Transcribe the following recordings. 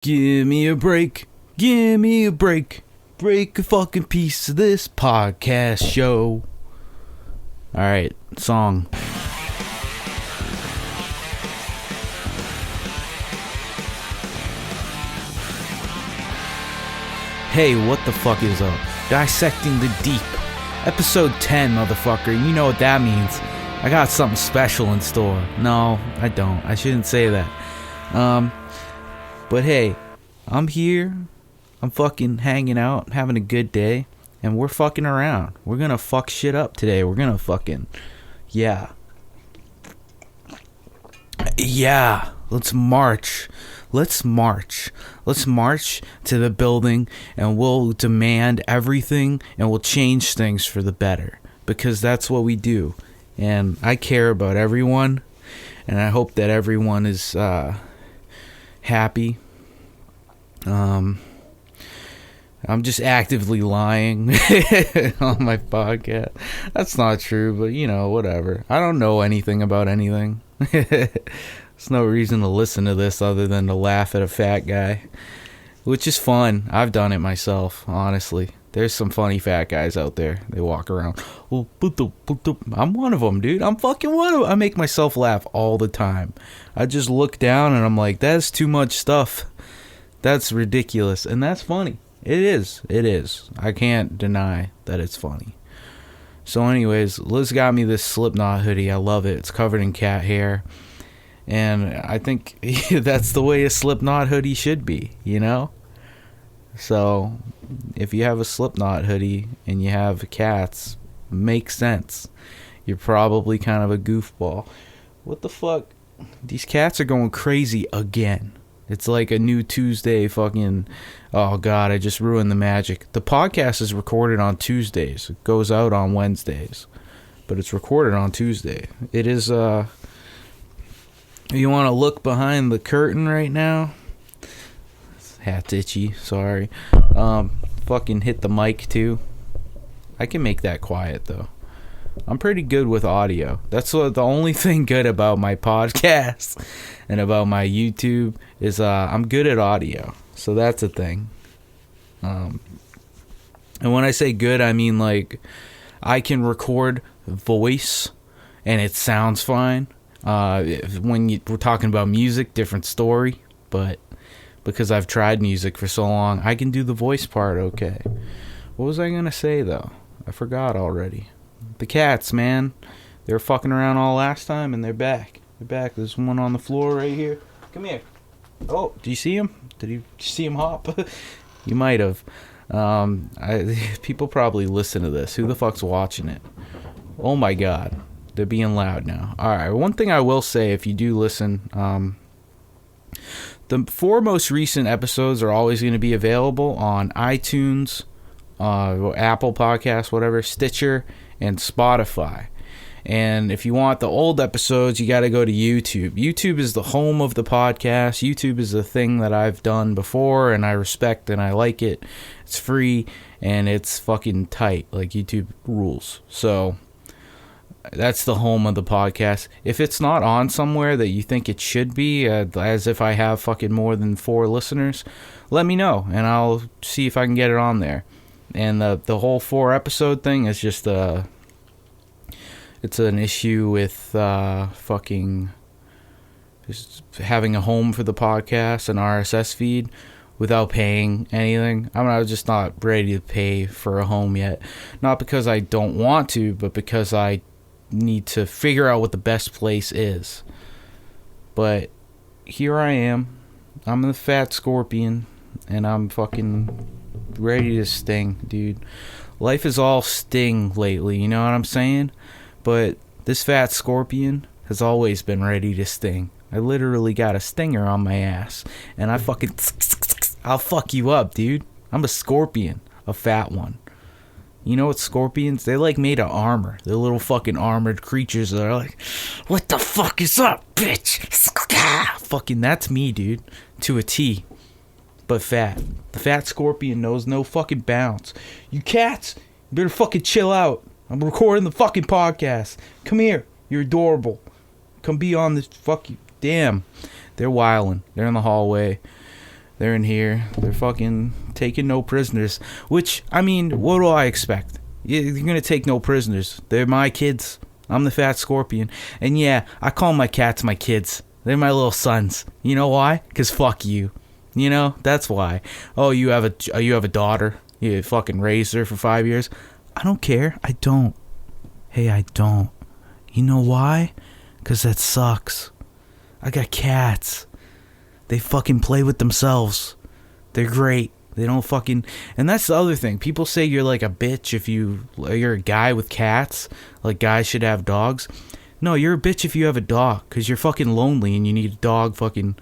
Give me a break. Give me a break. Break a fucking piece of this podcast show. Alright, song. Hey, what the fuck is up? Dissecting the Deep. Episode 10, motherfucker. You know what that means. I got something special in store. No, I don't. I shouldn't say that. But hey, I'm here. I'm fucking hanging out, having a good day. And we're fucking around. We're gonna fuck shit up today. We're gonna fucking... Yeah. Yeah. Let's march. Let's march. Let's march to the building and we'll demand everything and we'll change things for the better. Because that's what we do. And I care about everyone. And I hope that everyone is happy. I'm just actively lying on my podcast. That's not true, but you know, whatever. I don't know anything about anything. There's no reason to listen to this other than to laugh at a fat guy, which is fun. I've done it myself, honestly. There's some funny fat guys out there. They walk around. I'm one of them, dude. I'm fucking one of them. I make myself laugh all the time. I just look down and I'm like, that's too much stuff. That's ridiculous. And that's funny. It is. It is. I can't deny that it's funny. So anyways, Liz got me this Slipknot hoodie. I love it. It's covered in cat hair. And I think that's the way a Slipknot hoodie should be, you know? So, if you have a Slipknot hoodie and you have cats, makes sense. You're probably kind of a goofball. What the fuck? These cats are going crazy again. It's like a new Tuesday fucking... Oh, God, I just ruined the magic. The podcast is recorded on Tuesdays. It goes out on Wednesdays. But it's recorded on Tuesday. It is, You want to look behind the curtain right now? Hat's itchy, sorry. Fucking hit the mic too. I can make that quiet though. I'm pretty good with audio. That's the only thing good about my podcast and about my YouTube is I'm good at audio. So that's a thing. And when I say good, I mean like I can record voice and it sounds fine. When we're talking about music, different story, but because I've tried music for so long, I can do the voice part okay. What was I gonna say though? I forgot already. The cats, man, they were fucking around all last time and they're back. They're back. There's one on the floor right here. Come here. Oh, do you see him? Did you see him hop? You might have. People probably listen to this. Who the fuck's watching it? Oh my god. They're being loud now. Alright, one thing I will say if you do listen, the 4 most recent episodes are always going to be available on iTunes, Apple Podcasts, whatever, Stitcher, and Spotify. And if you want the old episodes, you got to go to YouTube. YouTube is the home of the podcast. YouTube is a thing that I've done before, and I respect and I like it. It's free, and it's fucking tight. Like, YouTube rules. So... that's the home of the podcast. If it's not on somewhere that you think it should be, as if I have fucking more than 4 listeners, let me know, and I'll see if I can get it on there. And the whole 4 episode thing is just it's an issue with fucking just having a home for the podcast, an RSS feed, without paying anything. I'm just not ready to pay for a home yet. Not because I don't want to, but because I need to figure out what the best place is. But here I am. I'm the fat scorpion and I'm fucking ready to sting, dude. Life is all sting lately, you know what I'm saying? But this fat scorpion has always been ready to sting. I literally got a stinger on my ass and I fucking I'll fuck you up, dude. I'm a scorpion, a fat one. You know what scorpions? They're like made of armor. They're little fucking armored creatures that are like, what the fuck is up, bitch? Fucking, that's me, dude. To a T. But fat. The fat scorpion knows no fucking bounds. You cats, you better fucking chill out. I'm recording the fucking podcast. Come here. You're adorable. Come be on this fucking... Damn. They're wildin'. They're in the hallway. They're in here. They're fucking taking no prisoners. Which, I mean, what do I expect? You're gonna take no prisoners. They're my kids. I'm the fat scorpion. And yeah, I call my cats my kids. They're my little sons. You know why? Because fuck you. You know, that's why. Oh, you have a daughter. You fucking raised her for 5 years. I don't care. I don't. Hey, I don't. You know why? Because that sucks. I got cats. They fucking play with themselves. They're great. They don't fucking... And that's the other thing. People say you're like a bitch if you're a guy with cats. Like guys should have dogs. No, you're a bitch if you have a dog. Because you're fucking lonely and you need a dog fucking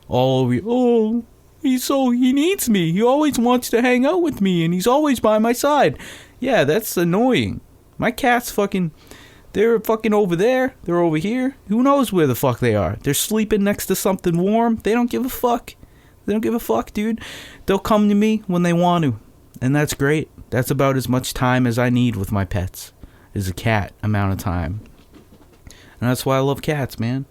all over you. Oh, he needs me. He always wants to hang out with me and he's always by my side. Yeah, that's annoying. My cats fucking... They're fucking over there. They're over here. Who knows where the fuck they are? They're sleeping next to something warm. They don't give a fuck. They don't give a fuck, dude. They'll come to me when they want to. And that's great. That's about as much time as I need with my pets. Is a cat amount of time. And that's why I love cats, man.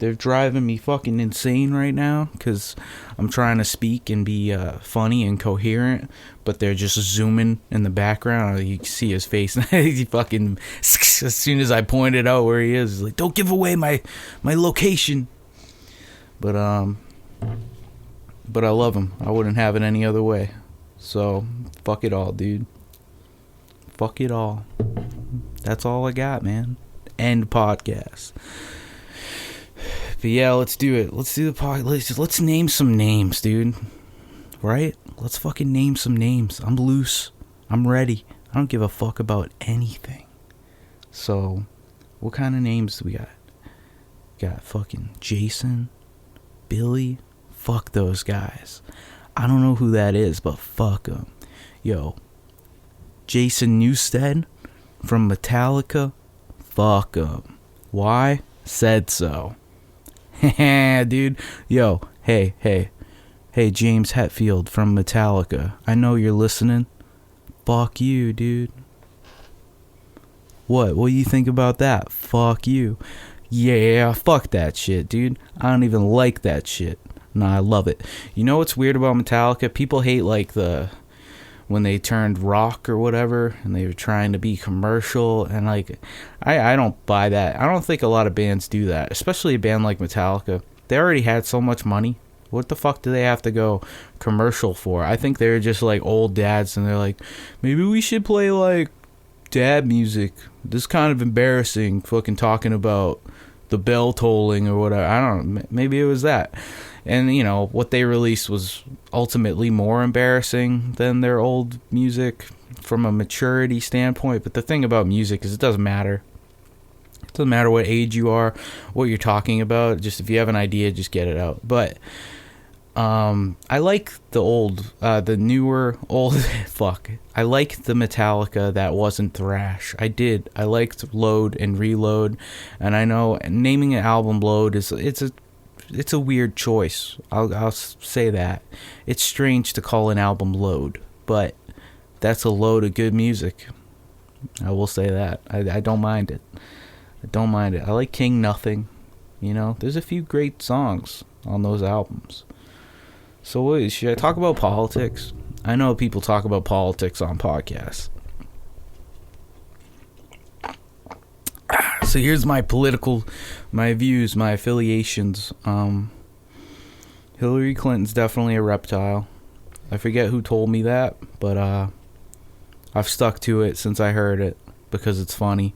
They're driving me fucking insane right now because I'm trying to speak and be funny and coherent, but they're just zooming in the background. You can see his face. He fucking, as soon as I pointed out where he is, he's like, don't give away my location. But I love him. I wouldn't have it any other way. So, fuck it all, dude. Fuck it all. That's all I got, man. End podcast. But yeah, let's do it. Let's do the podcast. Let's name some names, dude. Right? Let's fucking name some names. I'm loose. I'm ready. I don't give a fuck about anything. So, what kind of names do we got? Got fucking Jason, Billy. Fuck those guys. I don't know who that is, but fuck them. Yo, Jason Newsted from Metallica. Fuck him. Why? Said so. Dude. Yo, hey, James Hetfield from Metallica. I know you're listening. Fuck you, dude. What do you think about that? Fuck you. Yeah, fuck that shit, dude. I don't even like that shit. Nah, I love it. You know what's weird about Metallica? People hate like when they turned rock or whatever and they were trying to be commercial, and like I don't buy that. I don't think a lot of bands do that, especially a band like Metallica. They already had so much money. What the fuck do they have to go commercial for? I think they're just like old dads and they're like, maybe we should play like dad music. This is kind of embarrassing, fucking talking about the bell tolling or whatever. I don't know. Maybe it was that. And, you know, what they released was ultimately more embarrassing than their old music from a maturity standpoint. But the thing about music is it doesn't matter. It doesn't matter what age you are, what you're talking about. Just if you have an idea, just get it out. But I like the newer old, fuck. I like the Metallica that wasn't thrash. I did. I liked Load and Reload. And I know naming an album Load it's a weird choice. I'll say that. It's strange to call an album Load, but that's a load of good music. I will say that. I don't mind it. I like King Nothing. You know, there's a few great songs on those albums. So should I talk about politics? I know people talk about politics on podcasts. So here's my views, my affiliations. Hillary Clinton's definitely a reptile. I forget who told me that, but I've stuck to it since I heard it because it's funny.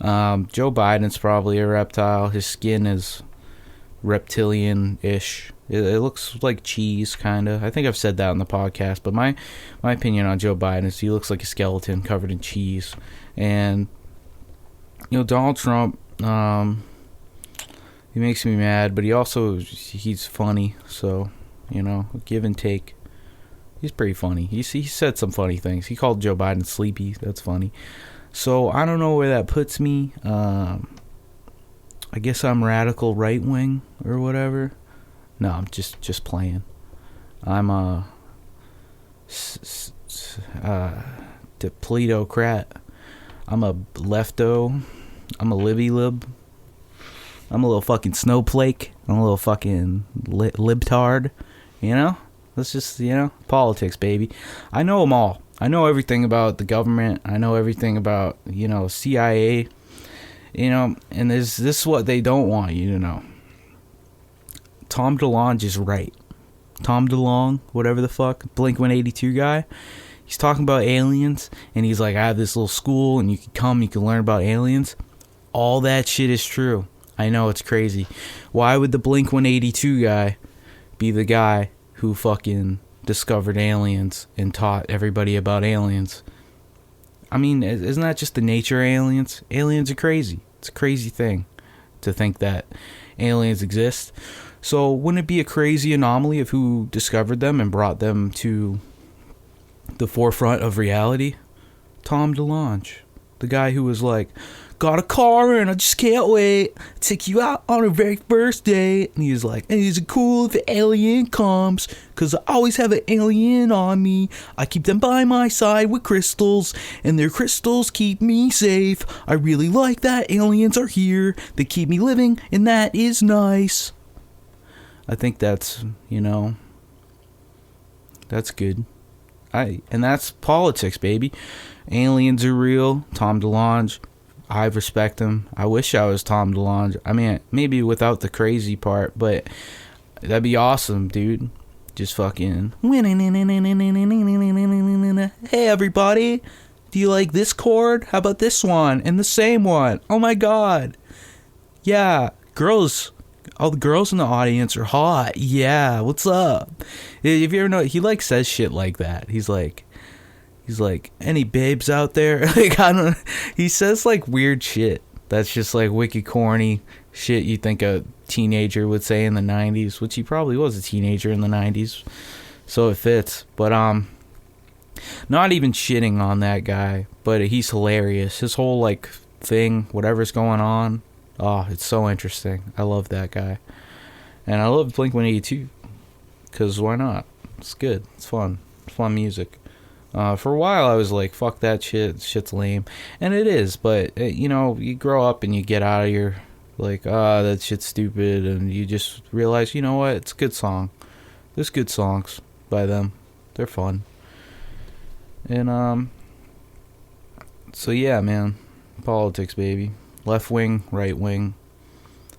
Joe Biden's probably a reptile. His skin is reptilian-ish. It looks like cheese, kind of. I think I've said that on the podcast, but my opinion on Joe Biden is he looks like a skeleton covered in cheese. And you know, Donald Trump, he makes me mad, but he's funny, so, you know, give and take. He's pretty funny. He said some funny things. He called Joe Biden sleepy. That's funny. So, I don't know where that puts me. I guess I'm radical right-wing or whatever. No, I'm just playing. I'm a depletocrat. I'm a lefto. I'm a libby-lib. I'm a little fucking snowflake. I'm a little fucking libtard. You know? Let's just, politics, baby. I know them all. I know everything about the government. I know everything about, CIA. And this is what they don't want you to know. Tom Delonge is right. Tom DeLonge, whatever the fuck, Blink-182 guy. He's talking about aliens, and he's like, I have this little school, and you can come, you can learn about aliens. All that shit is true. I know, it's crazy. Why would the Blink-182 guy be the guy who fucking discovered aliens and taught everybody about aliens? I mean, isn't that just the nature of aliens? Aliens are crazy. It's a crazy thing to think that aliens exist. So wouldn't it be a crazy anomaly of who discovered them and brought them to the forefront of reality? Tom DeLonge, the guy who was like, got a car and I just can't wait, take you out on our very first date. And he was like, is it cool if an alien comes? Cause I always have an alien on me. I keep them by my side with crystals, and their crystals keep me safe. I really like that aliens are here. They keep me living, and that is nice. I think that's, that's good. And that's politics, baby. Aliens are real. Tom DeLonge, I respect him. I wish I was Tom DeLonge. I mean, maybe without the crazy part, but that'd be awesome, dude. Just fucking. Hey, everybody. Do you like this chord? How about this one? And the same one. Oh my god. Yeah. Girls. All the girls in the audience are hot. Yeah. What's up? If you ever know, he like says shit like that. He's like, any babes out there? Like, I don't. He says like weird shit. That's just like wicked corny shit you think a teenager would say in the 90s, which he probably was a teenager in the 90s, so it fits. But not even shitting on that guy, but he's hilarious. His whole like thing, whatever's going on, it's so interesting. I love that guy, and I love Blink-182 because why not? It's good. It's fun. It's fun music. For a while I was like, fuck that shit, shit's lame, and it is, but you grow up and you get out of your like, that shit's stupid, and you just realize, you know what, it's a good song. There's good songs by them. They're fun. And so yeah, man, politics, baby. Left wing, right wing,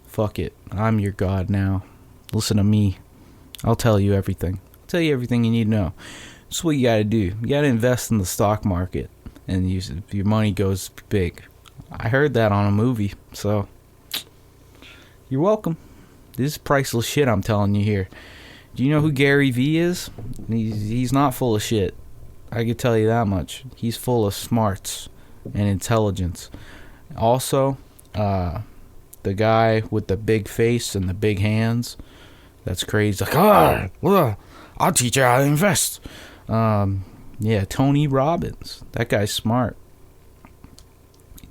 fuck it, I'm your god now. Listen to me. I'll tell you everything. I'll tell you everything you need to know. That's what you gotta do. You gotta invest in the stock market, and your money goes big. I heard that on a movie, so you're welcome. This is priceless shit I'm telling you here. Do you know who Gary Vee is? He's not full of shit. I can tell you that much. He's full of smarts and intelligence. Also, the guy with the big face and the big hands, that's crazy. Like, I'll teach you how to invest. Yeah, Tony Robbins. That guy's smart.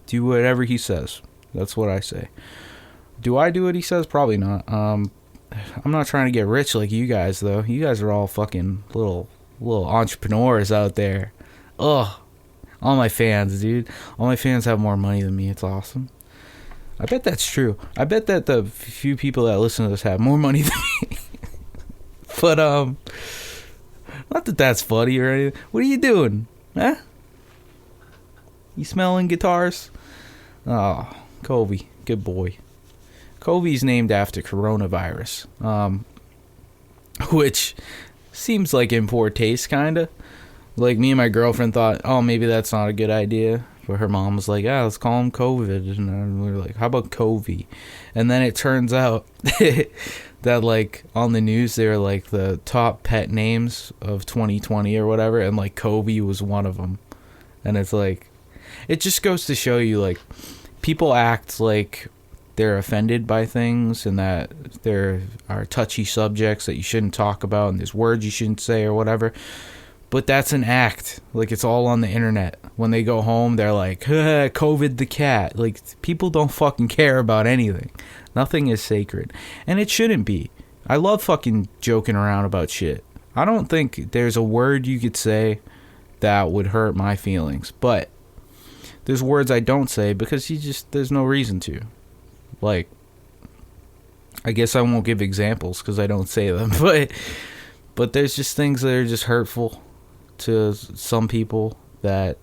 Do whatever he says. That's what I say. Do I do what he says? Probably not. I'm not trying to get rich like you guys, though. You guys are all fucking little entrepreneurs out there. Ugh. All my fans, dude. All my fans have more money than me. It's awesome. I bet that's true. I bet that the few people that listen to this have more money than me. But, not that that's funny or anything. What are you doing? Huh? You smelling guitars? Oh, Kobe. Good boy. Kobe's named after coronavirus. Which seems like in poor taste, kinda. Like, me and my girlfriend thought, oh, maybe that's not a good idea. But her mom was like, let's call him COVID. And we were like, how about Kobe? And then it turns out that, like, on the news, they were, like, the top pet names of 2020 or whatever. And, like, Kobe was one of them. And it's, like, it just goes to show you, like, people act like they're offended by things and that there are touchy subjects that you shouldn't talk about and there's words you shouldn't say or whatever. But that's an act. Like, it's all on the internet. When they go home, they're like, COVID the cat. Like, people don't fucking care about anything. Nothing is sacred. And it shouldn't be. I love fucking joking around about shit. I don't think there's a word you could say that would hurt my feelings. But there's words I don't say because there's no reason to. Like, I guess I won't give examples because I don't say them. But there's just things that are just hurtful to some people that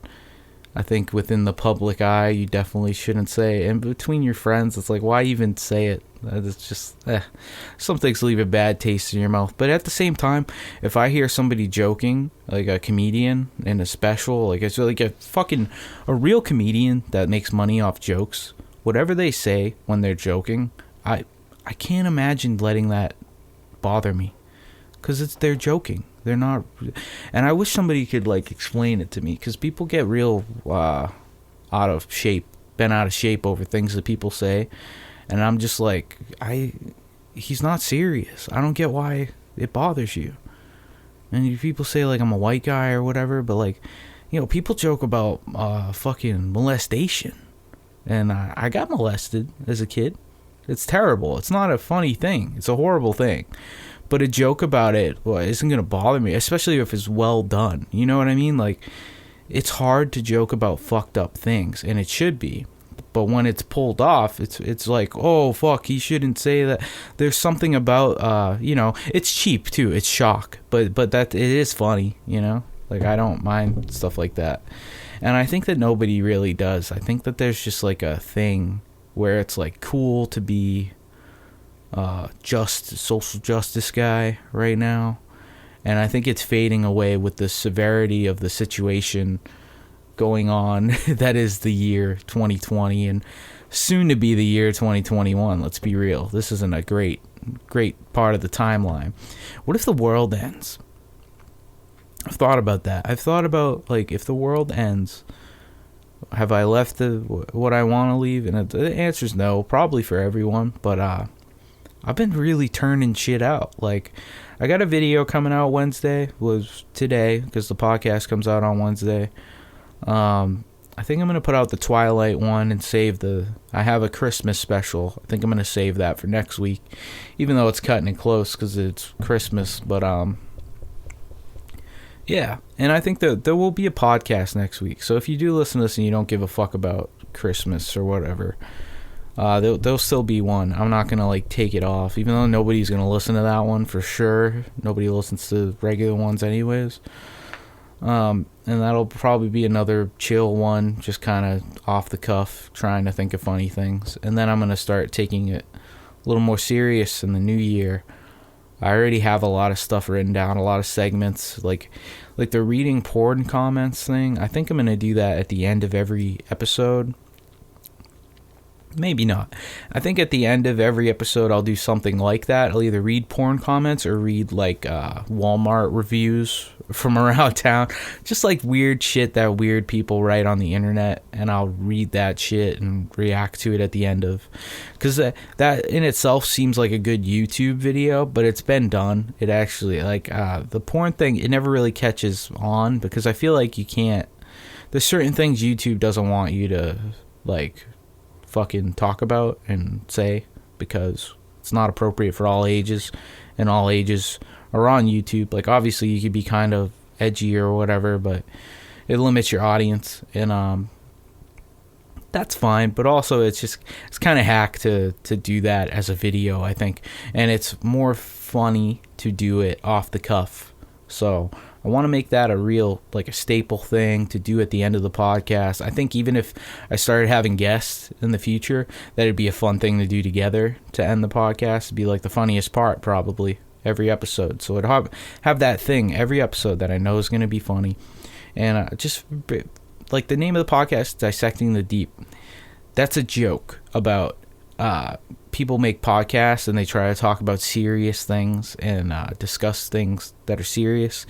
I think within the public eye you definitely shouldn't say. And between your friends, it's like, why even say it? It's just, some things leave a bad taste in your mouth. But at the same time, if I hear somebody joking, like a comedian in a special, like it's like a real comedian that makes money off jokes, whatever they say when they're joking, I can't imagine letting that bother me. Because they're joking. They're not. And I wish somebody could, like, explain it to me. Because people get real bent out of shape over things that people say. And I'm just like, he's not serious. I don't get why it bothers you. And people say, like, I'm a white guy or whatever. But, like, you know, people joke about fucking molestation. And I got molested as a kid. It's terrible. It's not a funny thing. It's a horrible thing. But a joke about it, well, isn't going to bother me, especially if it's well done. You know what I mean? Like, it's hard to joke about fucked up things, and it should be. But when it's pulled off, it's like, oh, fuck, he shouldn't say that. There's something about, you know, it's cheap, too. It's shock. But that it is funny, you know? Like, I don't mind stuff like that. And I think that nobody really does. I think that there's just, like, a thing where it's, like, cool to be social justice guy right now, and I think it's fading away with the severity of the situation going on that is the year 2020 and soon to be the year 2021. Let's be real, this isn't a great part of the timeline. What if the world ends? I've thought about that. I've thought about, like, if the world ends, have I left what I want to leave? And the answer's no, probably for everyone, but I've been really turning shit out. Like, I got a video coming out Wednesday, was today, because the podcast comes out on Wednesday. I think I'm going to put out the Twilight one and save I have a Christmas special. I think I'm going to save that for next week, even though it's cutting it close because it's Christmas. But, yeah, and I think that there will be a podcast next week. So if you do listen to this and you don't give a fuck about Christmas or whatever, there'll still be one. I'm not gonna, like, take it off, even though nobody's gonna listen to that one for sure. Nobody listens to regular ones anyways. And that'll probably be another chill one, just kind of off the cuff, trying to think of funny things. And then I'm gonna start taking it a little more serious in the new year. I already have a lot of stuff written down, a lot of segments, like the reading porn comments thing. I think I'm gonna do that at the end of every episode. Maybe not. I think at the end of every episode I'll do something like that. I'll either read porn comments or read, like, Walmart reviews from around town. Just, like, weird shit that weird people write on the internet, and I'll read that shit and react to it at the end of. Because that in itself seems like a good YouTube video, but it's been done. It actually, like, the porn thing, it never really catches on because I feel like you can't. There's certain things YouTube doesn't want you to, like, fucking talk about and say because it's not appropriate for all ages, and all ages are on YouTube. Like, obviously you could be kind of edgy or whatever, but it limits your audience, and that's fine. But also it's kind of hack to do that as a video, I think, and it's more funny to do it off the cuff. So I want to make that a real, like, a staple thing to do at the end of the podcast. I think even if I started having guests in the future, that'd be a fun thing to do together to end the podcast. It'd be, like, the funniest part probably every episode. So I'd have that thing every episode that I know is going to be funny. And just, like, the name of the podcast, Dissecting the Deep, that's a joke about people make podcasts and they try to talk about serious things and discuss things that are serious.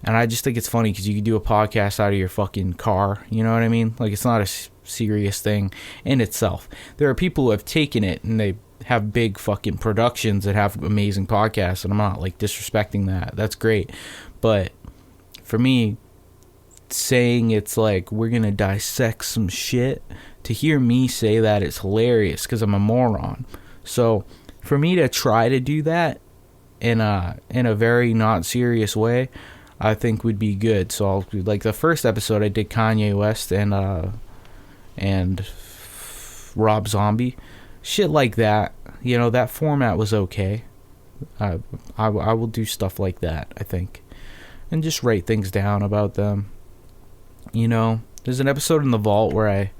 And I just think it's funny because you can do a podcast out of your fucking car. You know what I mean? Like, it's not a serious thing in itself. There are people who have taken it and they have big fucking productions that have amazing podcasts. And I'm not, like, disrespecting that. That's great. But for me, saying it's like we're going to dissect some shit, to hear me say that is hilarious because I'm a moron. So for me to try to do that in a very not serious way, I think would be good. So I'll, like, the first episode I did Kanye West and Rob Zombie, shit like that. You know, that format was okay, I will do stuff like that, I think, and just write things down about them. You know, there's an episode in the vault where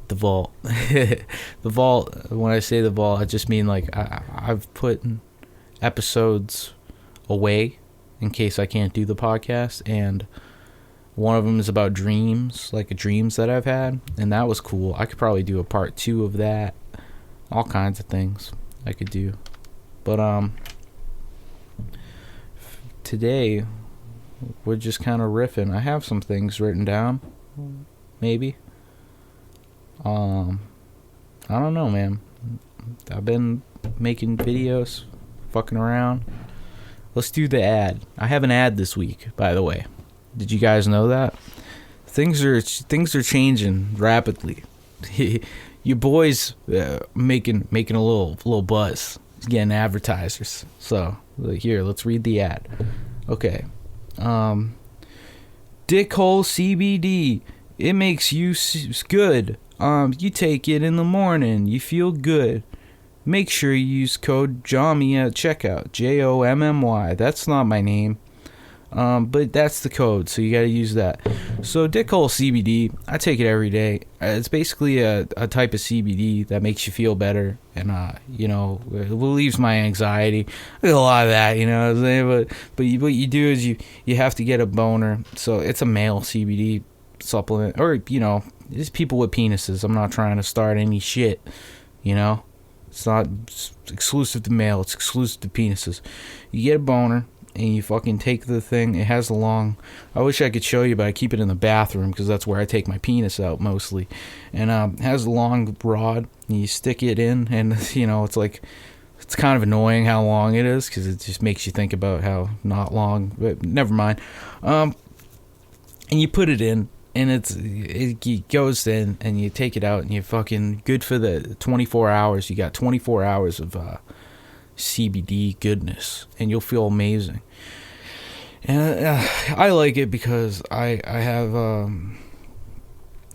the vault, the vault. When I say the vault, I just mean like I've put episodes away in case I can't do the podcast, and one of them is about dreams, like dreams that I've had, and that was cool. I could probably do a part 2 of that. All kinds of things I could do, but today we're just kind of riffing. I have some things written down, maybe. I don't know, man. I've been making videos, fucking around. Let's do the ad. I have an ad this week, by the way. Did you guys know that? Things are changing rapidly. Your boy's making a little buzz. He's getting advertisers. So here, let's read the ad. Okay. Dick Hole CBD. It makes you good. You take it in the morning. You feel good. Make sure you use code JOMMY at checkout. JOMMY. That's not my name. But that's the code, so you gotta use that. So Dick Hole CBD, I take it every day. It's basically a type of CBD that makes you feel better, and it relieves my anxiety. There's a lot of that, you know what I'm saying? But what you do is you have to get a boner. So it's a male CBD supplement, or it's people with penises. I'm not trying to start any shit, It's not exclusive to male. It's exclusive to penises. You get a boner, and you fucking take the thing. It has a long... I wish I could show you, but I keep it in the bathroom, because that's where I take my penis out, mostly. And it has a long rod, and you stick it in, and, it's like... It's kind of annoying how long it is, because it just makes you think about how not long... But never mind. And you put it in, and it goes in, and you take it out, and you're fucking good for the 24 hours. You got 24 hours of CBD goodness, and you'll feel amazing. And I like it because I have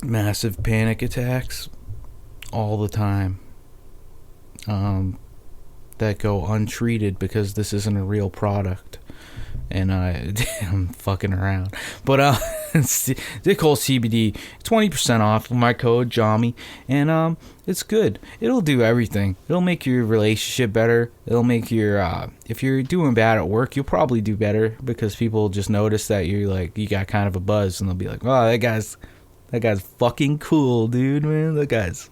massive panic attacks all the time that go untreated because this isn't a real product. And I'm fucking around. But Dick Hole CBD, 20% off with my code JOMMY, and it's good. It'll do everything. It'll make your relationship better. It'll make your if you're doing bad at work, you'll probably do better, because people just notice that you got kind of a buzz, and they'll be like, "Oh, that guy's fucking cool, dude, man. That guy's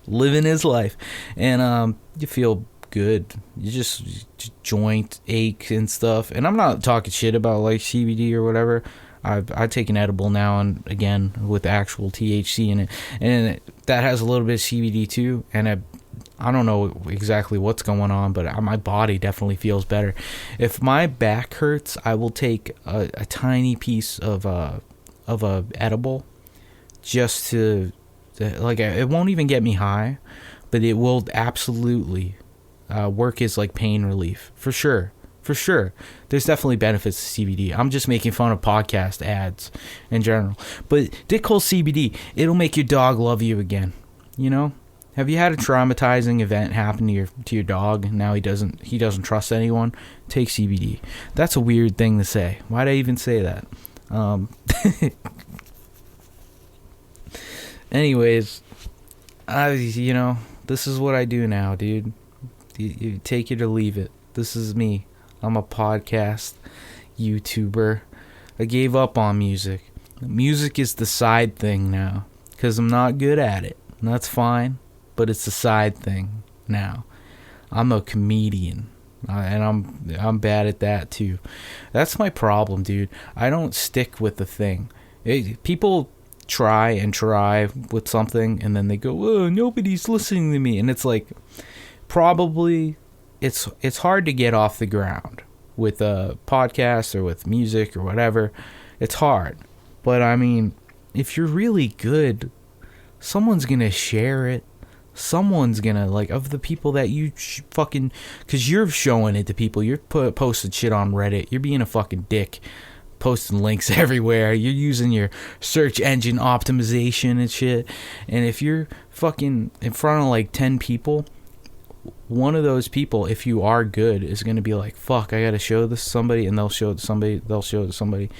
living his life," and you feel good. You just joint ache and stuff. And I'm not talking shit about like CBD or whatever. I take an edible now and again with actual THC in it, and that has a little bit of CBD too. And I don't know exactly what's going on, but my body definitely feels better. If my back hurts, I will take a tiny piece of a edible, just to like, it won't even get me high, but it will absolutely work as like pain relief for sure. There's definitely benefits to CBD. I'm just making fun of podcast ads in general, but Dick Hole CBD, it'll make your dog love you again. Have you had a traumatizing event happen to your dog, and now he doesn't trust anyone? Take CBD. That's a weird thing to say. Why'd I even say that? Anyways, this is what I do now, dude. You take it or leave it. This is me. I'm a podcast YouTuber. I gave up on music. Music is the side thing now, because I'm not good at it. And that's fine, but it's a side thing now. I'm a comedian, and I'm bad at that too. That's my problem, dude. I don't stick with the thing. People try with something, and then they go, "Oh, nobody's listening to me," and it's like, probably it's hard to get off the ground with a podcast or with music or whatever. It's hard. But I mean, if you're really good, someone's gonna share it. Someone's gonna, like, of the people that you fucking, because you're showing it to people. You're posting shit on Reddit. You're being a fucking dick, posting links everywhere. You're using your search engine optimization and shit. And if you're fucking in front of like 10 people, one of those people, if you are good, is going to be like, fuck, I got to show this to somebody, and they'll show it to somebody,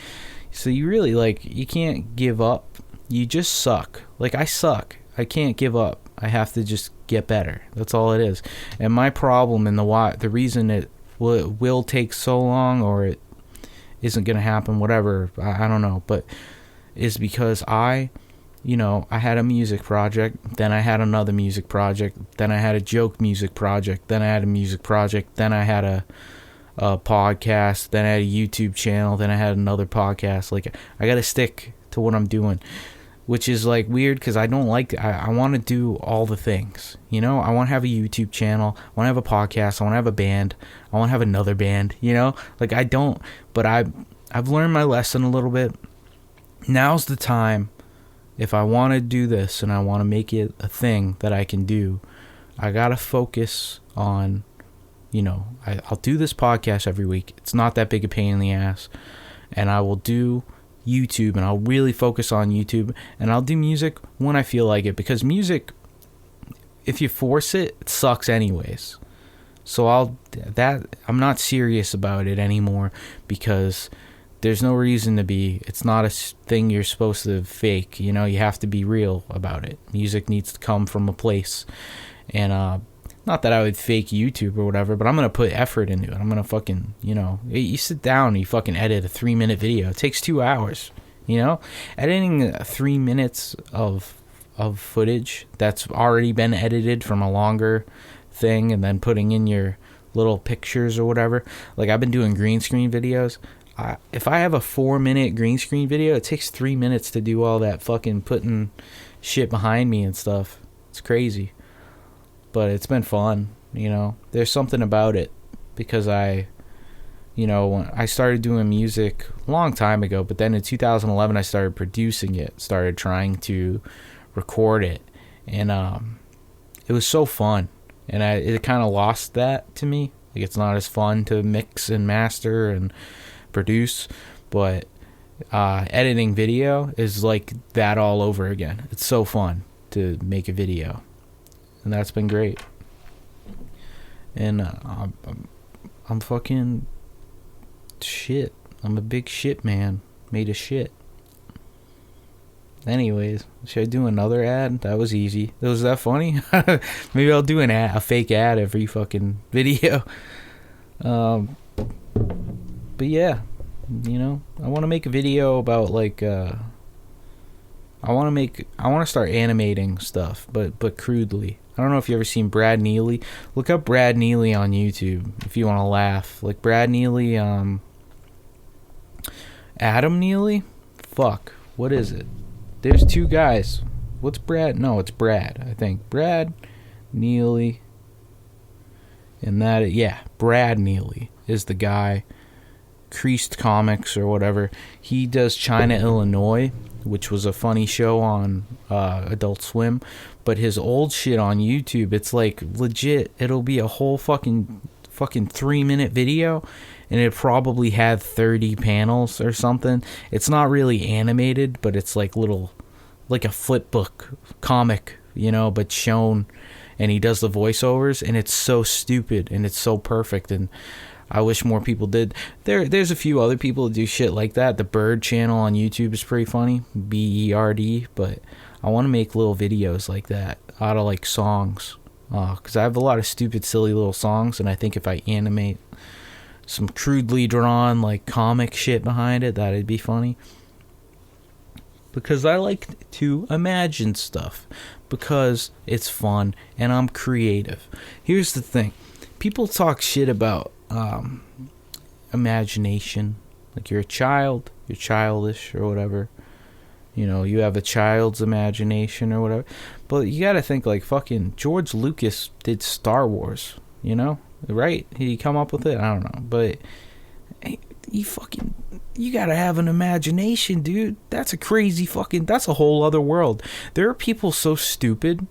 So you really, like, you can't give up. You just suck. Like, I suck. I can't give up. I have to just get better. That's all it is. And my problem and the reason it will take so long, or it isn't going to happen, whatever, I don't know, but is because I had a music project, then I had another music project, then I had a joke music project, then I had a music project, then I had a podcast, then I had a YouTube channel, then I had another podcast. Like, I gotta stick to what I'm doing, which is like weird because I don't like I want to do all the things, I want to have a YouTube channel, I want to have a podcast, I want to have a band, I want to have another band, like I don't, but I've learned my lesson a little bit. Now's the time. If I want to do this and I want to make it a thing that I can do, I gotta focus on, I'll do this podcast every week. It's not that big a pain in the ass. And I will do YouTube, and I'll really focus on YouTube. And I'll do music when I feel like it, because music, if you force it, it sucks anyways. So I'm not serious about it anymore, because there's no reason to be. It's not a thing you're supposed to fake. You have to be real about it. Music needs to come from a place. And not that I would fake YouTube or whatever, but I'm going to put effort into it. I'm going to fucking, you sit down and you fucking edit a 3-minute video. It takes 2 hours, Editing 3 minutes of footage that's already been edited from a longer thing, and then putting in your little pictures or whatever. Like, I've been doing green screen videos. If I have a 4-minute green screen video, it takes 3 minutes to do all that fucking putting shit behind me and stuff. It's crazy. But it's been fun, There's something about it, because when I started doing music a long time ago, but then in 2011 I started producing it, started trying to record it, and it was so fun. And it kind of lost that to me. Like, it's not as fun to mix and master and produce, but editing video is like that all over again. It's so fun to make a video, and that's been great. And I'm fucking shit. I'm a big shit man made of shit. Anyways, should I do another ad? That was easy. Was that funny? Maybe I'll do a fake ad every fucking video. But yeah, I want to make a video about, like, I want to start animating stuff, but crudely. I don't know if you ever seen Brad Neely. Look up Brad Neely on YouTube if you want to laugh. Like, Brad Neely, Adam Neely? Fuck, what is it? There's two guys. What's Brad? No, it's Brad, I think. Brad Neely. And Brad Neely is the guy. Creased Comics or whatever. He does China, Illinois, which was a funny show on Adult Swim. But his old shit on YouTube, it's like legit. It'll be a whole fucking 3-minute video, and it probably had 30 panels or something. It's not really animated, but it's like a flip book comic, but shown, and he does the voiceovers, and it's so stupid and it's so perfect, and I wish more people did. There's a few other people that do shit like that. The Bird channel on YouTube is pretty funny, BERD, but I want to make little videos like that out of like songs, because I have a lot of stupid, silly little songs, and I think if I animate some crudely drawn like comic shit behind it, that'd be funny. Because I like to imagine stuff, because it's fun and I'm creative. Here's the thing. People talk shit about imagination. Like, you're a child, you're childish or whatever. You have a child's imagination or whatever. But you gotta think, like, fucking George Lucas did Star Wars, right? Did he come up with it? I don't know. But you gotta have an imagination, dude. That's a crazy that's a whole other world. There are people so stupid,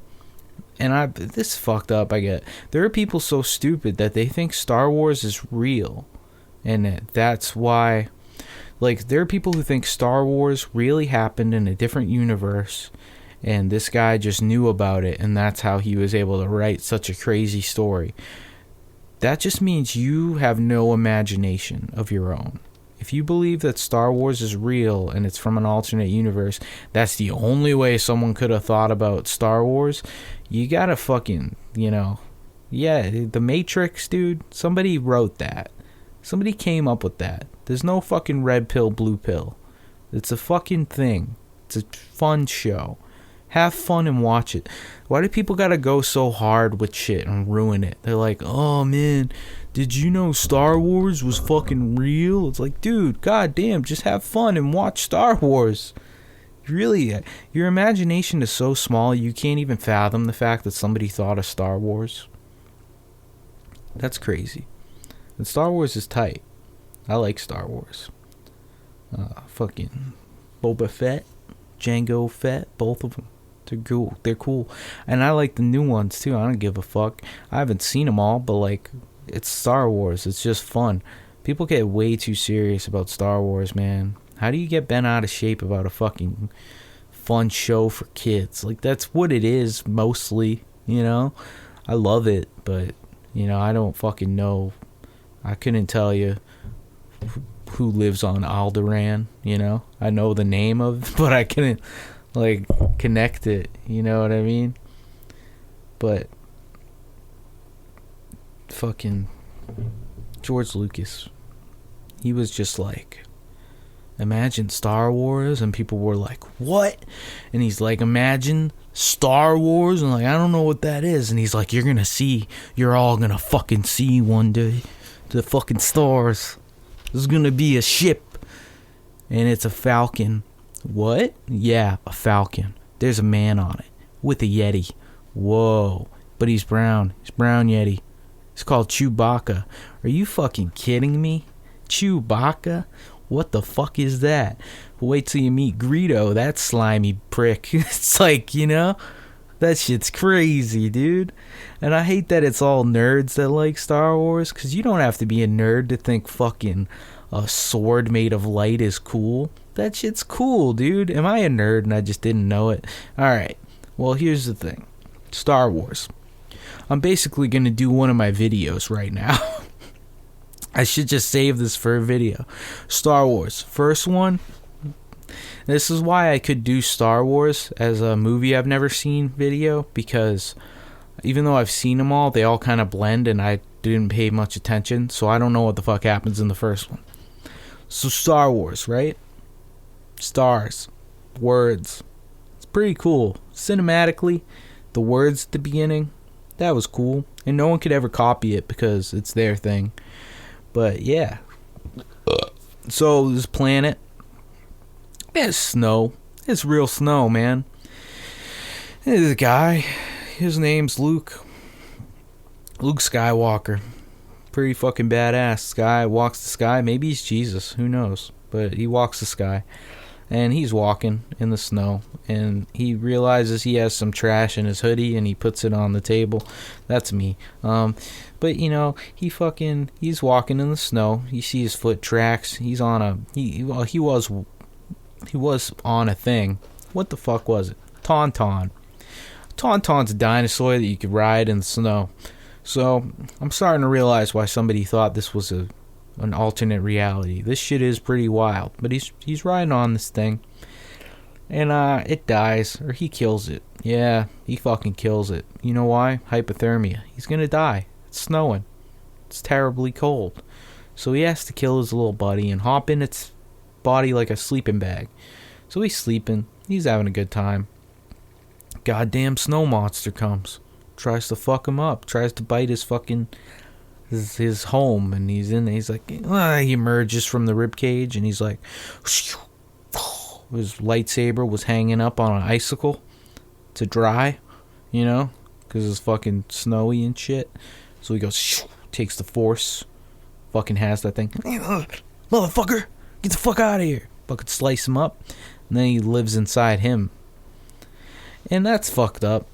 and this is fucked up, I get. There are people so stupid that they think Star Wars is real. And that's why, like, there are people who think Star Wars really happened in a different universe, And this guy just knew about it, and that's how he was able to write such a crazy story. That just means you have no imagination of your own. If you believe that Star Wars is real and it's from an alternate universe, that's the only way someone could have thought about Star Wars, you gotta fucking, yeah, The Matrix, dude, somebody wrote that. Somebody came up with that. There's no fucking red pill, blue pill. It's a fucking thing. It's a fun show. Have fun and watch it. Why do people gotta go so hard with shit and ruin it? They're like, oh man, did you know Star Wars was fucking real? It's like, dude, goddamn, just have fun and watch Star Wars. Really, your imagination is so small you can't even fathom the fact that somebody thought of Star Wars. That's crazy. And Star Wars is tight. I like Star Wars. Fucking Boba Fett, Jango Fett, both of them. They're cool. And I like the new ones too. I don't give a fuck. I haven't seen them all, but like, it's Star Wars. It's just fun. People get way too serious about Star Wars, man. How do you get bent out of shape about a fucking fun show for kids? Like, that's what it is mostly, I love it, but I don't fucking know. I couldn't tell you who lives on Alderaan, I know the name of, but I couldn't connect it, you know what I mean? But fucking George Lucas, he was just like, imagine Star Wars, and people were like, what? And he's like, imagine Star Wars, and like, I don't know what that is. And he's like, you're all gonna fucking see one day the fucking stars. There's gonna be a ship, and it's a Falcon. What? Yeah, a Falcon. There's a man on it with a Yeti. Whoa. But he's brown. He's brown Yeti. It's called Chewbacca. Are you fucking kidding me? Chewbacca? What the fuck is that? Wait till you meet Greedo, that slimy prick. It's like, that shit's crazy, dude. And I hate that it's all nerds that like Star Wars, because you don't have to be a nerd to think fucking a sword made of light is cool. That shit's cool, dude. Am I a nerd and I just didn't know it? Alright, well, here's the thing. Star Wars. I'm basically going to do one of my videos right now. I should just save this for a video. Star Wars. First one. This is why I could do Star Wars as a movie I've never seen video, because even though I've seen them all, they all kind of blend and I didn't pay much attention, so I don't know what the fuck happens in the first one. So Star Wars, right? Stars, words. It's pretty cool. Cinematically, the words at the beginning, that was cool. And no one could ever copy it because it's their thing. But yeah. So this planet, there's snow. It's real snow, man. There's a guy. His name's Luke. Luke Skywalker. Pretty fucking badass. Guy walks the sky. Maybe he's Jesus. Who knows? But he walks the sky. And he's walking in the snow, and he realizes he has some trash in his hoodie, and he puts it on the table. That's me. But he's walking in the snow. You see his foot tracks. He's on he was on a thing. What the fuck was it? Tauntaun. Tauntaun's a dinosaur that you could ride in the snow. So I'm starting to realize why somebody thought this was an alternate reality. This shit is pretty wild, but he's riding on this thing, and it dies, or he kills it. Yeah, he fucking kills it. You know why? Hypothermia. He's gonna die. It's snowing. It's terribly cold, so he has to kill his little buddy and hop in its body like a sleeping bag. So he's sleeping. He's having a good time. Goddamn snow monster comes, tries to fuck him up, tries to bite his fucking his home, and he's like, he emerges from the rib cage, and he's like, his lightsaber was hanging up on an icicle to dry, because it's fucking snowy and shit. So he goes, takes the force, fucking has that thing, motherfucker, get the fuck out of here, fucking slice him up, and then he lives inside him, and that's fucked up.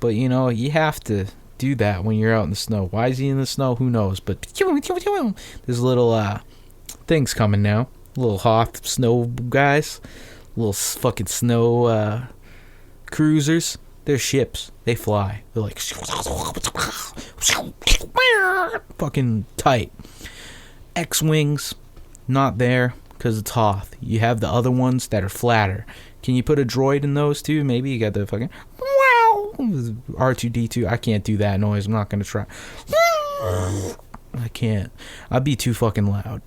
But you have to do that when you're out in the snow. Why is he in the snow? Who knows? But there's little things coming now. Little Hoth snow guys. Little fucking snow Cruisers, they're ships. They fly. They're like fucking tight. X-Wings, not there because it's Hoth. You have the other ones that are flatter. Can you put a droid in those too? Maybe you got the fucking R2D2. I can't do that noise. I'm not gonna try. I can't. I'd be too fucking loud.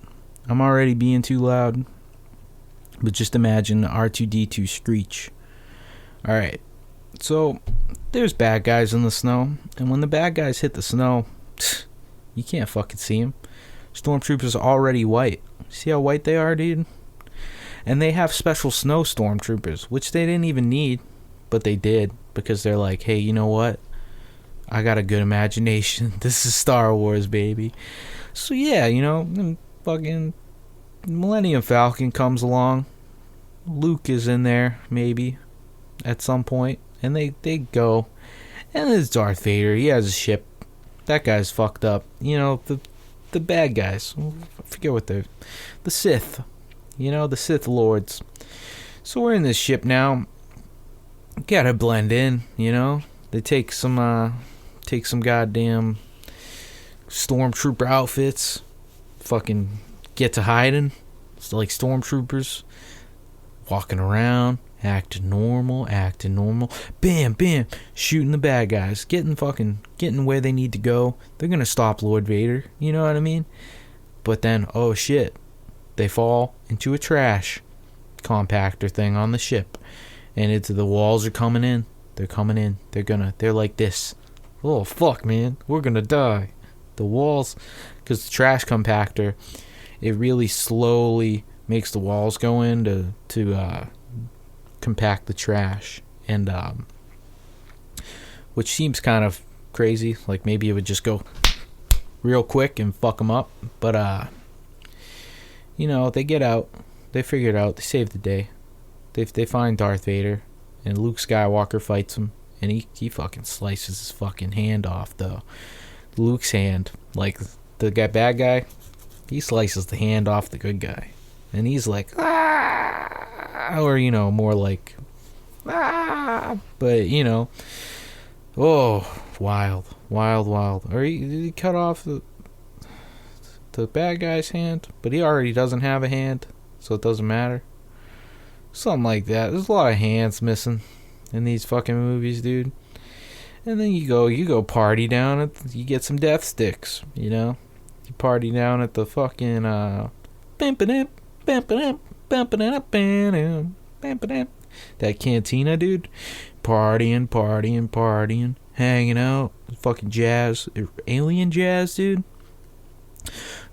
I'm already being too loud. But just imagine the R2D2 screech. Alright. So, there's bad guys in the snow. And when the bad guys hit the snow, you can't fucking see them. Stormtroopers are already white. See how white they are, dude? And they have special snow stormtroopers, which they didn't even need. But they did. Because they're like, hey, you know what? I got a good imagination. This is Star Wars, baby. So yeah, you know, fucking Millennium Falcon comes along. Luke is in there, maybe, at some point. And they go. And there's Darth Vader. He has a ship. That guy's fucked up. You know, the bad guys. I forget what they're... The Sith. You know, the Sith Lords. So we're in this ship now. Gotta blend in, you know. They take some goddamn stormtrooper outfits. Fucking get to hiding. It's like stormtroopers. Walking around. Acting normal. Bam, bam. Shooting the bad guys. Getting where they need to go. They're gonna stop Lord Vader. You know what I mean? But then, oh shit. They fall into a trash compactor thing on the ship. And the walls are coming in. They're coming in. They're like this. Oh, fuck, man. We're gonna die. The walls, because the trash compactor, it really slowly makes the walls go in to compact the trash. And, which seems kind of crazy. Like, maybe it would just go real quick and fuck them up. But, you know, they get out. They figure it out. They save the day. They find Darth Vader, and Luke Skywalker fights him, and he fucking slices his fucking hand off, though. Luke's hand, like the bad guy, he slices the hand off the good guy, and he's like, ah, or you know, more like, ah, but you know, oh, wild. Or he cut off the bad guy's hand, but he already doesn't have a hand, so it doesn't matter. Something like that. There's a lot of hands missing in these fucking movies, dude. And then you go party down you get some death sticks, you know? You party down at the fucking, that cantina, dude. Partying, hanging out, fucking jazz, alien jazz, dude.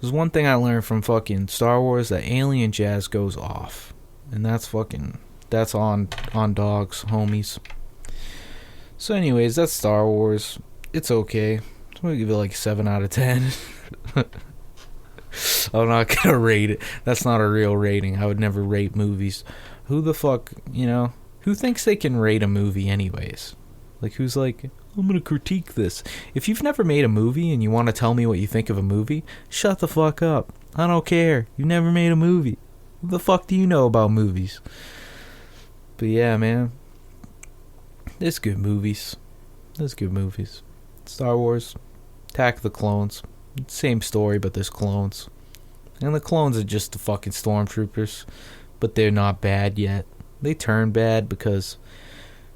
There's one thing I learned from fucking Star Wars, that alien jazz goes off. And that's on dogs, homies. So anyways, that's Star Wars. It's okay. I'm gonna give it like 7 out of 10. I'm not gonna rate it. That's not a real rating. I would never rate movies. Who the fuck, you know? Who thinks they can rate a movie anyways? Like, who's like, I'm gonna critique this. If you've never made a movie and you want to tell me what you think of a movie, shut the fuck up. I don't care. You never made a movie. What the fuck do you know about movies? But yeah, man. There's good movies. Star Wars. Attack of the Clones. Same story, but there's clones. And the clones are just the fucking stormtroopers. But they're not bad yet. They turn bad because,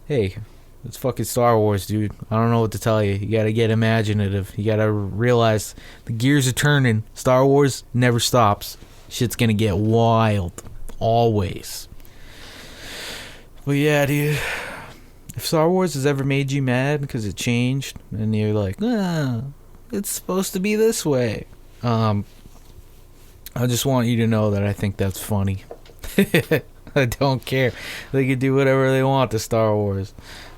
hey, it's fucking Star Wars, dude. I don't know what to tell you. You gotta get imaginative. You gotta realize the gears are turning. Star Wars never stops. Shit's gonna get wild. Always. But yeah, dude. If Star Wars has ever made you mad because it changed, and you're like, it's supposed to be this way. I just want you to know that I think that's funny. I don't care. They can do whatever they want to Star Wars.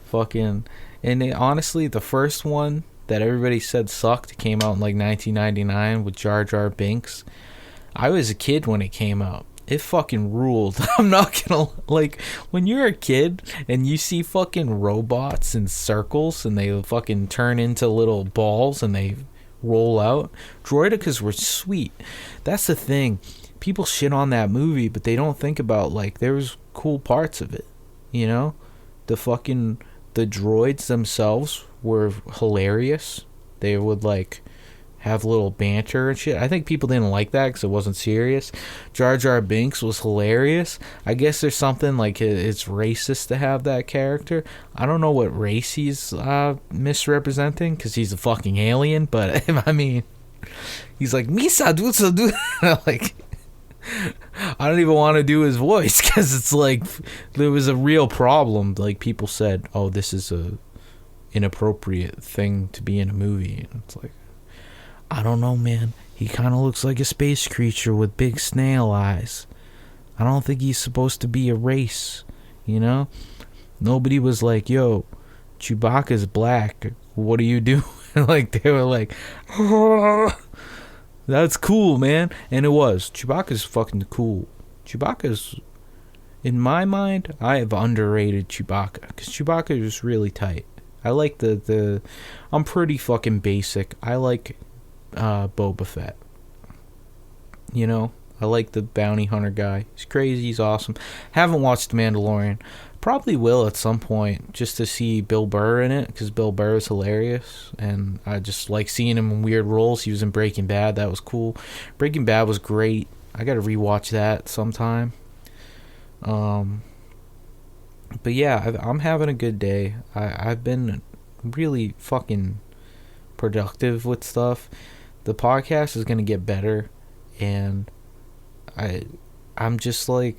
Fucking. And honestly, the first one that everybody said sucked came out in like 1999 with Jar Jar Binks. I was a kid when it came out. It fucking ruled. I'm not gonna, like, when you're a kid and you see fucking robots in circles and they fucking turn into little balls and they roll out, droidicas were sweet. That's the thing. People shit on that movie, but they don't think about, like, there was cool parts of it, you know? the droids themselves were hilarious. They would like have little banter and shit. I think people didn't like that because it wasn't serious. Jar Jar Binks was hilarious. I guess there's something like it's racist to have that character. I don't know what race he's misrepresenting because he's a fucking alien, but I mean, he's like, Misa, do like, I don't even want to do his voice because it's like there was a real problem. Like people said, oh, this is a inappropriate thing to be in a movie. And it's like, I don't know, man. He kind of looks like a space creature with big snail eyes. I don't think he's supposed to be a race, you know? Nobody was like, yo, Chewbacca's black. What are you doing? Like, they were like, oh, that's cool, man. And it was. Chewbacca's fucking cool. Chewbacca's, in my mind, I have underrated Chewbacca. Because Chewbacca is really tight. I like I'm pretty fucking basic. I like Boba Fett. You know, I like the bounty hunter guy. He's crazy, he's awesome. Haven't watched The Mandalorian. Probably will at some point just to see Bill Burr in it because Bill Burr is hilarious and I just like seeing him in weird roles. He was in Breaking Bad. That was cool. Breaking Bad was great. I gotta rewatch that sometime. But yeah, I'm having a good day. I've been really fucking productive with stuff. The podcast is gonna get better, and I'm just like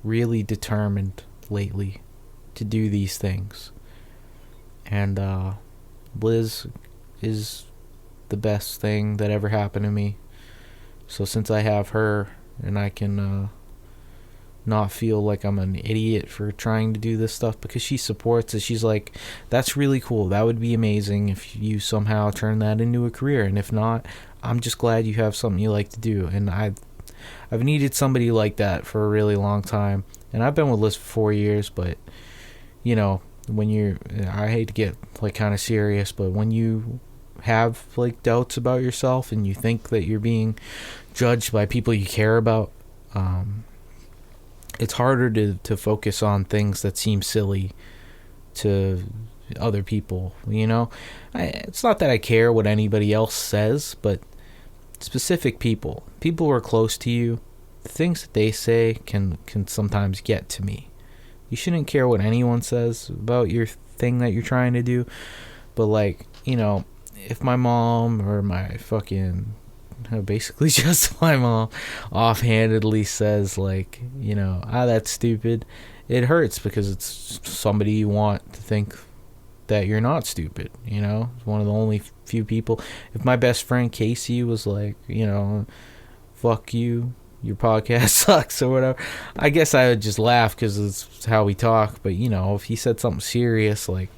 really determined lately to do these things. And Liz is the best thing that ever happened to me. So since I have her, and I can not feel like I'm an idiot for trying to do this stuff because she supports it. She's like, that's really cool. That would be amazing if you somehow turn that into a career. And if not, I'm just glad you have something you like to do. And I've needed somebody like that for a really long time. And I've been with Liz for 4 years, but you know, I hate to get like kind of serious, but when you have like doubts about yourself and you think that you're being judged by people you care about, it's harder to focus on things that seem silly to other people, you know? It's not that I care what anybody else says, but specific people who are close to you, the things that they say can sometimes get to me. You shouldn't care what anyone says about your thing that you're trying to do, but like, you know, if my mom or my fucking... basically just my mom offhandedly says like, you know, that's stupid, it hurts because it's somebody you want to think that you're not stupid, you know? It's one of the only few people. If my best friend Casey was like, you know, fuck you, your podcast sucks or whatever, I guess I would just laugh because it's how we talk. But you know, if he said something serious like,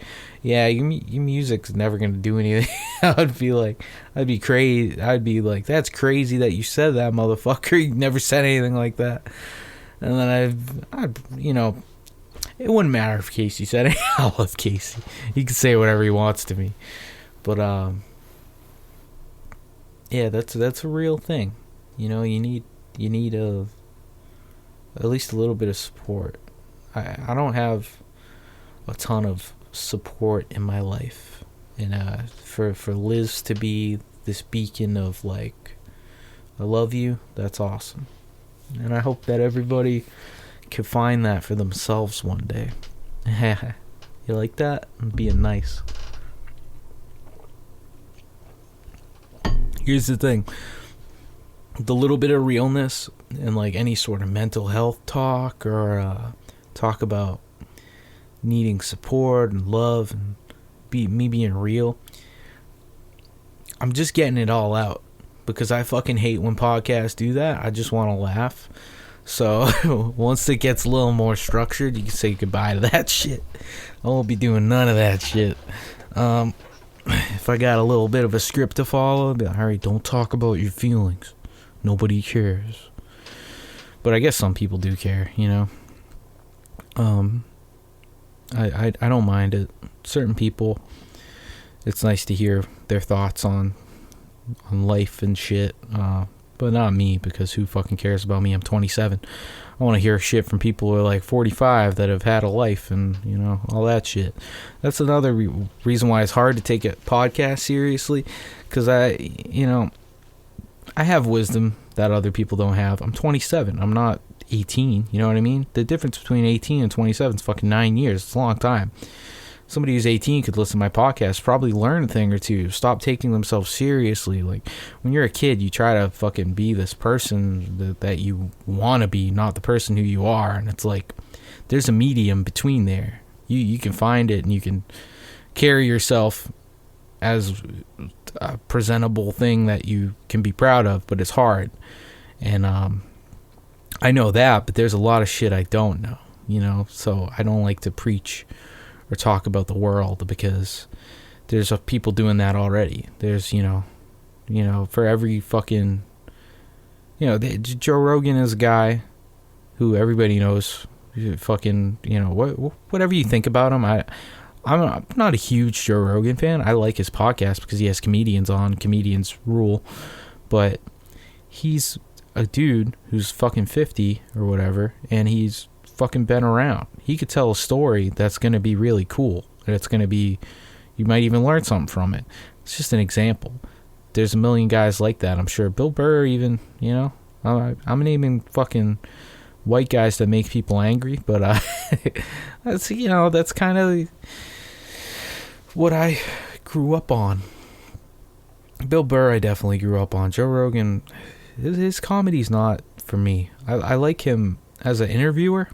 yeah, your music's never gonna do anything, I'd be crazy. I'd be like, that's crazy that you said that, motherfucker. You never said anything like that. And then I'd you know, it wouldn't matter if Casey said it. I love Casey. He can say whatever he wants to me. But yeah, that's a real thing. You know, you need at least a little bit of support. I don't have a ton of support in my life, and for Liz to be this beacon of like, I love you, that's awesome. And I hope that everybody can find that for themselves one day. You like that? I'm being nice. Here's the thing, the little bit of realness and like any sort of mental health talk or talk about needing support and love and me being real, I'm just getting it all out because I fucking hate when podcasts do that. I just want to laugh. So once it gets a little more structured, you can say goodbye to that shit. I won't be doing none of that shit. If I got a little bit of a script to follow, I'd be like, alright, don't talk about your feelings. Nobody cares. But I guess some people do care, you know. I don't mind it. Certain people, it's nice to hear their thoughts on life and shit. But not me, because who fucking cares about me? I'm 27. I want to hear shit from people who are like 45 that have had a life and, you know, all that shit. That's another reason why it's hard to take a podcast seriously, because I have wisdom that other people don't have. I'm 27. I'm not 18. You know what I mean? The difference between 18 and 27 is fucking 9 years. It's a long time. Somebody who's 18 could listen to my podcast, probably learn a thing or two, stop taking themselves seriously. Like, when you're a kid, you try to fucking be this person that you want to be, not the person who you are. And it's like, there's a medium between there. You can find it, and you can carry yourself as a presentable thing that you can be proud of, but it's hard. And I know that, but there's a lot of shit I don't know, you know? So I don't like to preach or talk about the world, because there's people doing that already. There's, you know, for every fucking, you know, Joe Rogan is a guy who everybody knows, fucking, you know, whatever you think about him. I'm not a huge Joe Rogan fan. I like his podcast because he has comedians on. Comedians rule. But he's a dude who's fucking 50 or whatever, and he's fucking been around. He could tell a story that's going to be really cool, and it's going to be, you might even learn something from it. It's just an example. There's a million guys like that, I'm sure. Bill Burr even, you know, I'm naming fucking white guys that make people angry, but that's, you know, that's kind of what I grew up on. Bill Burr I definitely grew up on. Joe Rogan, his comedy's not for me. I like him as an interviewer,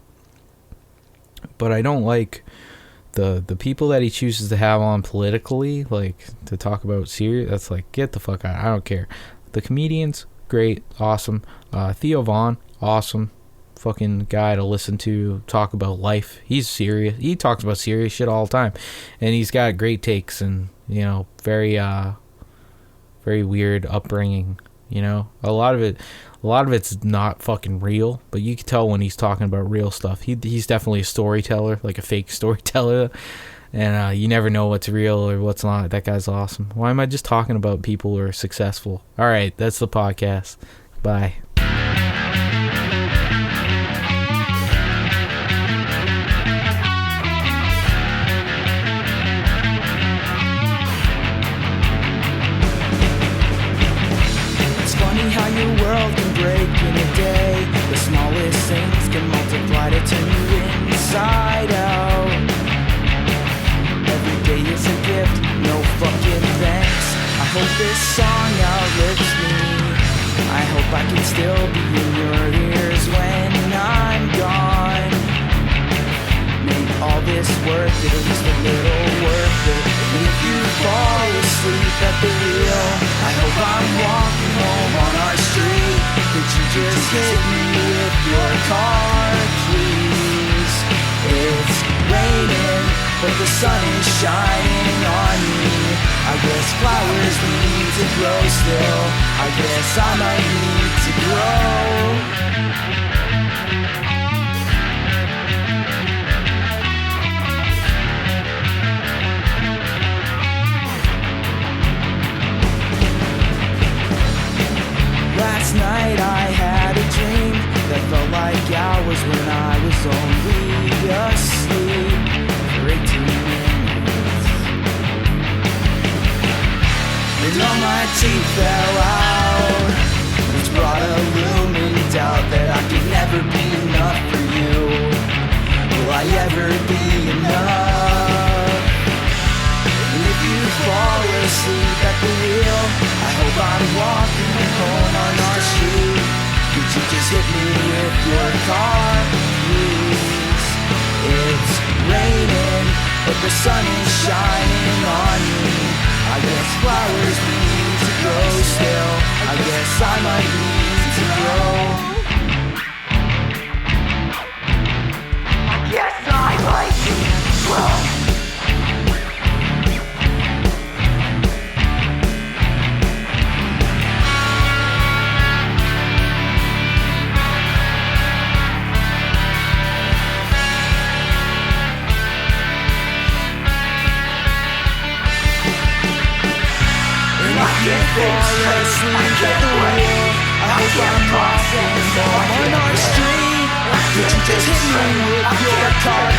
but I don't like the people that he chooses to have on politically, like, to talk about serious. That's like, get the fuck out. I don't care. The comedians, great, awesome. Theo Von, awesome fucking guy to listen to talk about life. He's serious. He talks about serious shit all the time, and he's got great takes, and, you know, very weird upbringing. You know, a lot of it's not fucking real, but you can tell when he's talking about real stuff. He's definitely a storyteller, like a fake storyteller, and you never know what's real or what's not. That guy's awesome. Why am I just talking about people who are successful? All right, that's the podcast. Bye. How your world can break in a day. The smallest things can multiply to turn you inside out. Every day is a gift, no fucking thanks. I hope this song outlifts me. I hope I can still be in your ears when I'm gone. Make all this worth it, at least a little worth it. And if you fall asleep at the wheel, I hope I'm walking home on our street. Could you just hit me with your car, please? It's raining, but the sun is shining on me. I guess flowers need to grow still. I guess I might need to grow. Last night I had a dream that felt like hours when I was only asleep for 18 minutes. And all my teeth fell out, which brought a looming doubt that I could never be enough for you. Will I ever be enough? And if you fall asleep at the wheel, I hope I'm walking home on our street. Could you just hit me with your car, please? It's raining, but the sun is shining on me. I guess flowers need to grow still. I guess I might need to grow. I guess I might need to grow. Fall asleep at the wheel. I hope I'm walking home on our street. Could you just hit me with your car?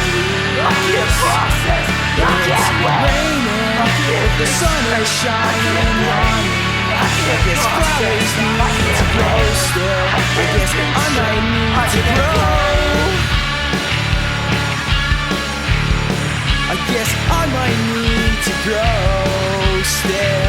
It's raining, but the sun is shining on me. I guess flowers need to grow still. I guess I might need to grow. I guess I might need to grow still.